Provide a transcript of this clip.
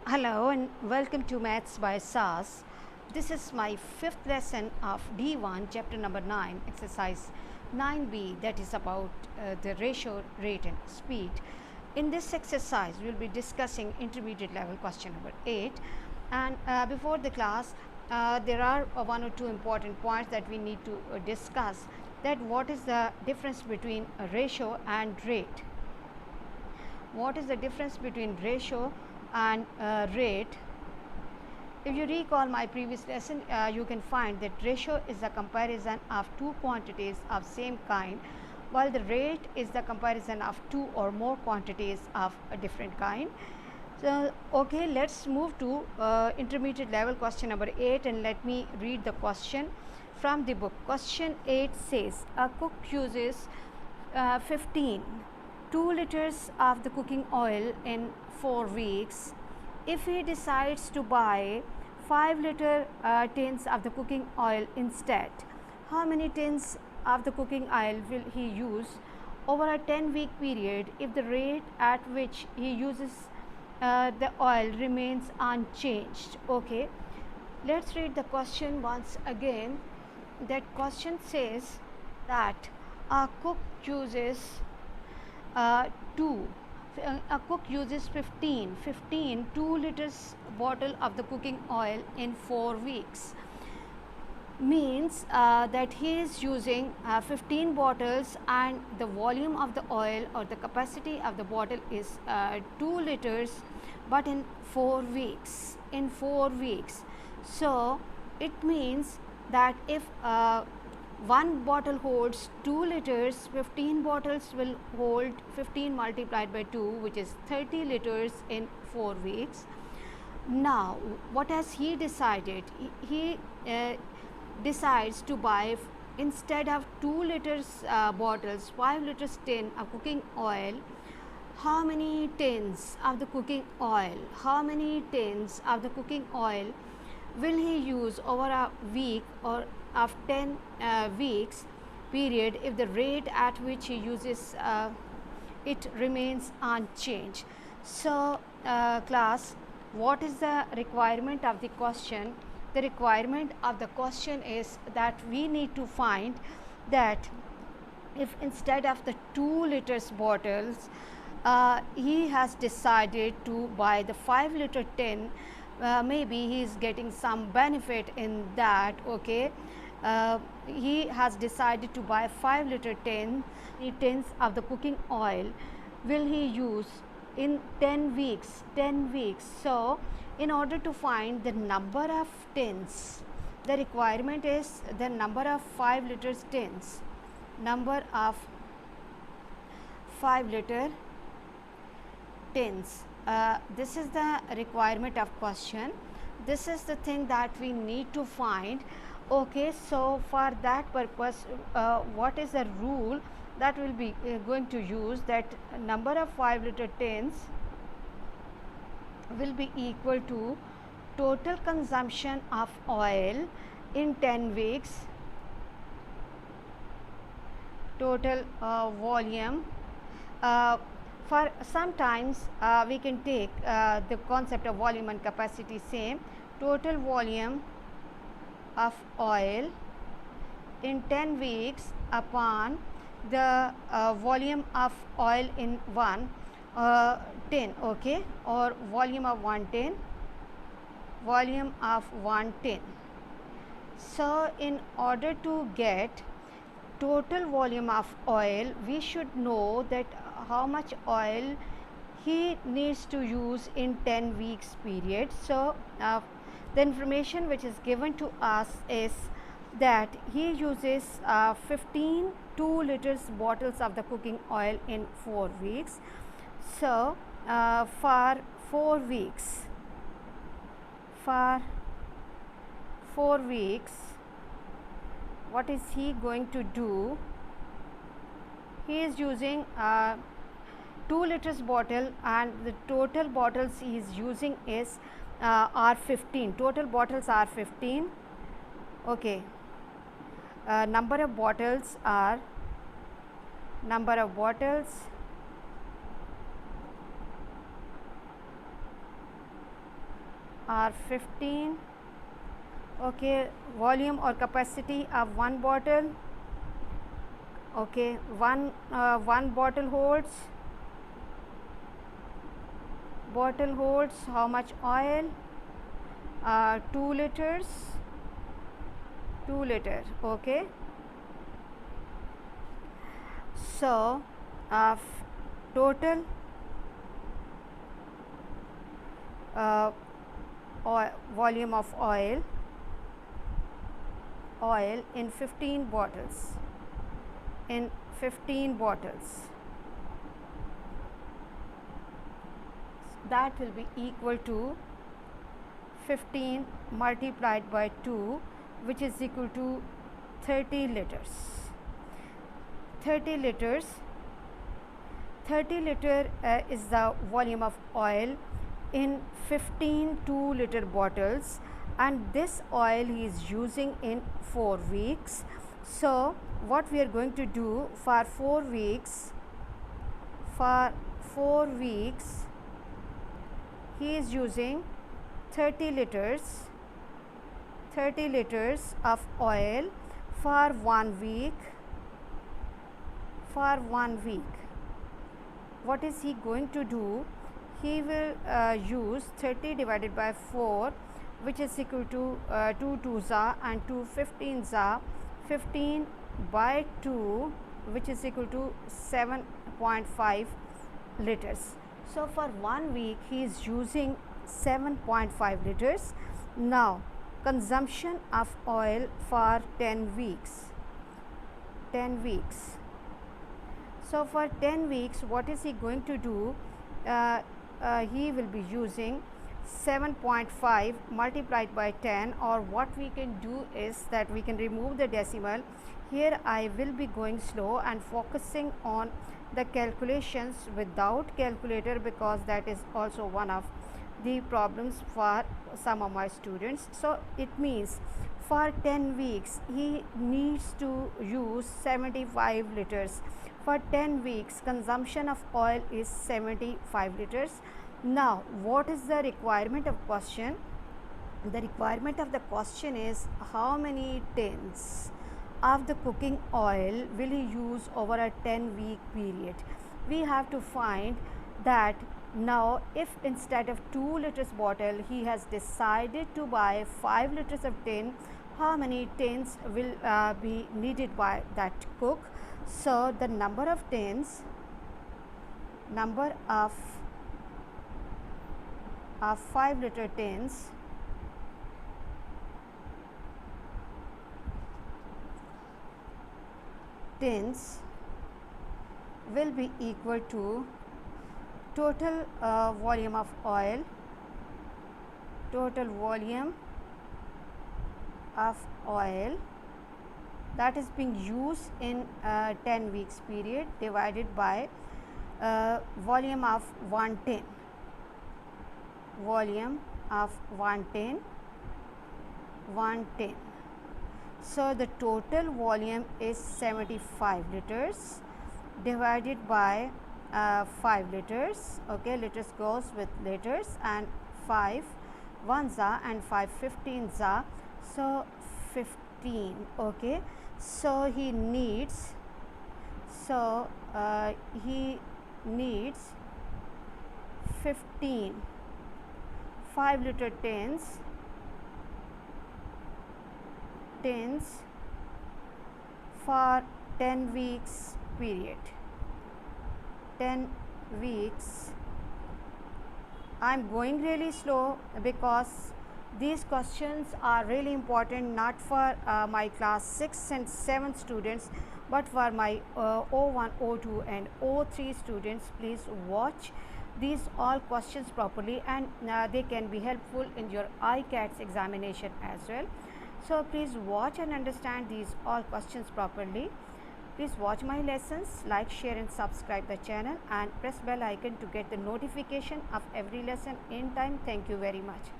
Hello and welcome to Maths by SAS. This is my fifth lesson of D1, chapter number 9, exercise 9B, that is about the ratio, rate and speed. In this exercise, we will be discussing intermediate level question number 8. And before the class, there are one or two important points that we need to discuss. That what is the difference between a ratio and rate? What is the difference between ratio and rate? If you recall my previous lesson, you can find that ratio is the comparison of two quantities of same kind, while the rate is the comparison of two or more quantities of a different kind. So, okay, let's move to intermediate level question number 8, and let me read the question from the book. Question 8 says, a cook uses 2 liters of the cooking oil in 4 weeks. If he decides to buy 5-liter tins of the cooking oil instead, how many tins of the cooking oil will he use over a 10-week period if the rate at which he uses the oil remains unchanged? Okay, let's read the question once again. That question says that a cook uses a cook uses 2 liters bottle of the cooking oil in 4 weeks. Means that he is using 15 bottles, and the volume of the oil or the capacity of the bottle is 2 liters, but in 4 weeks. So it means that if one bottle holds 2 liters, 15 bottles will hold 15 multiplied by 2, which is 30 liters in 4 weeks. Now, what has he decided? He decides to buy, instead of 2 liters bottles, 5 liters tin of cooking oil. How many tins of the cooking oil? Will he use over a week or of 10 weeks period if the rate at which he uses it remains unchanged? So class, what is the requirement of the question? The requirement of the question is that we need to find that if instead of the 2 liters bottles he has decided to buy the 5-liter tin, maybe he is getting some benefit in that. Okay, he has decided to buy 5-liter tins of the cooking oil. Will he use in 10 weeks? So in order to find the number of tins, the requirement is the number of 5 liters tins, number of 5-liter tins. This is the requirement of question. This is the thing that we need to find. Okay, so for that purpose, what is the rule that we'll be going to use? That number of 5-liter tins will be equal to total consumption of oil in 10 weeks, total volume. For sometimes we can take the concept of volume and capacity same. Total volume of oil in 10 weeks upon the volume of oil in one tin. Okay, or volume of 1 tin, So in order to get total volume of oil, we should know that how much oil he needs to use in 10 weeks period. So the information which is given to us is that he uses 15 2 liters bottles of the cooking oil in 4 weeks. So for 4 weeks, what is he going to do? He is using 2 liters bottle, and the total bottles he is using is are 15. Total bottles are 15. Okay, number of bottles are 15. Okay, volume or capacity of one bottle. Okay, one bottle holds how much oil? 2 liters. 2 liter. Okay, so total volume of oil in 15 bottles, that will be equal to 15 multiplied by 2, which is equal to 30 liters. 30 liter is the volume of oil in 15 2-liter bottles, and this oil he is using in 4 weeks. So what we are going to do for 4 weeks, he is using 30 liters of oil for 1 week. What is he going to do? He will use 30 divided by 4, which is equal to 2 2s are and 2 15s are 15 by 2, which is equal to 7.5 liters. So for 1 week he is using 7.5 liters. Now consumption of oil for 10 weeks. So for 10 weeks, what is he going to do? He will be using 7.5 multiplied by 10, or what we can do is that we can remove the decimal. Here I will be going slow and focusing on the calculations without calculator, because that is also one of the problems for some of my students. So it means for 10 weeks he needs to use 75 liters. For 10 weeks consumption of oil is 75 liters. Now what is the requirement of question? The requirement of the question is how many tins of the cooking oil will he use over a 10-week period. We have to find that. Now if instead of 2 liters bottle he has decided to buy 5 liters of tin, how many tins will be needed by that cook? So the number of 5 liter tins will be equal to total volume of oil, that is being used in 10 weeks period, divided by volume of 1 tin. So the total volume is 75 liters divided by 5 liters. Okay, liters goes with liters, and 5 1s are and 5 15s are, so 15. Okay, so he needs 15 5 liter tins for 10 weeks period. 10 weeks. I am going really slow because these questions are really important, not for my class 6 and 7 students, but for my O1, O2 and O3 students. Please watch these all questions properly, and they can be helpful in your ICATS examination as well. So please watch and understand these all questions properly. Please watch my lessons, like, share and subscribe the channel, and press bell icon to get the notification of every lesson in time. Thank you very much.